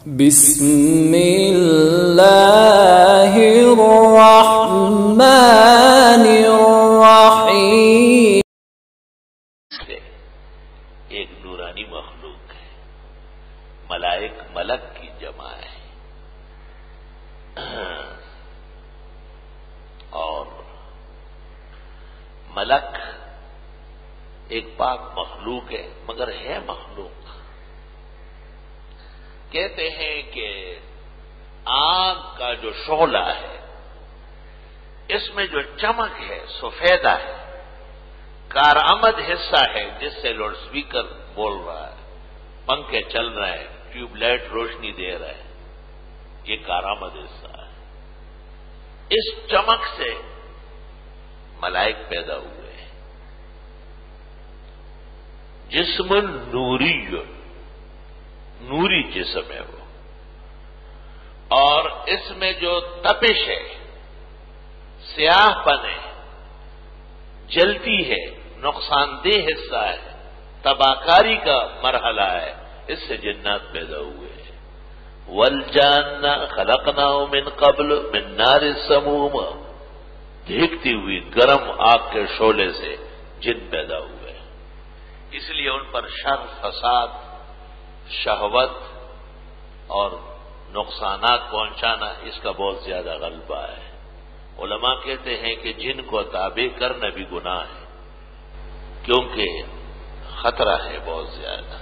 بسم اللہ الرحمن الرحیم. ایک نورانی مخلوق ہے، ملائک ملک کی جمع ہے، اور ملک ایک پاک مخلوق ہے، مگر ہے مخلوق. کہتے ہیں کہ آگ کا جو شعلہ ہے اس میں جو چمک ہے سفیدہ ہے، کارآمد حصہ ہے جس سے لاؤڈ سپیکر بول رہا ہے، پنکھے چل رہے ہیں، ٹیوب لائٹ روشنی دے رہے ہیں، یہ کارآمد حصہ ہے. اس چمک سے ملائک پیدا ہوئے ہیں. جسم نوری، نوری جسم ہے وہ، اور اس میں جو تپش ہے، سیاہ پن ہے، جلتی ہے، نقصان دہ حصہ ہے، تباہکاری کا مرحلہ ہے، اس سے جنات پیدا ہوئے ہیں. والجان خلقناه من قبل من نار السموم، دھیکتی ہوئی گرم آگ کے شعلے سے جن پیدا ہوئے ہیں. اس لیے ان پر شر، فساد، شہوت اور نقصانات پہنچانا اس کا بہت زیادہ غلبہ ہے. علماء کہتے ہیں کہ جن کو تابع کرنا بھی گناہ ہے، کیونکہ خطرہ ہے بہت زیادہ.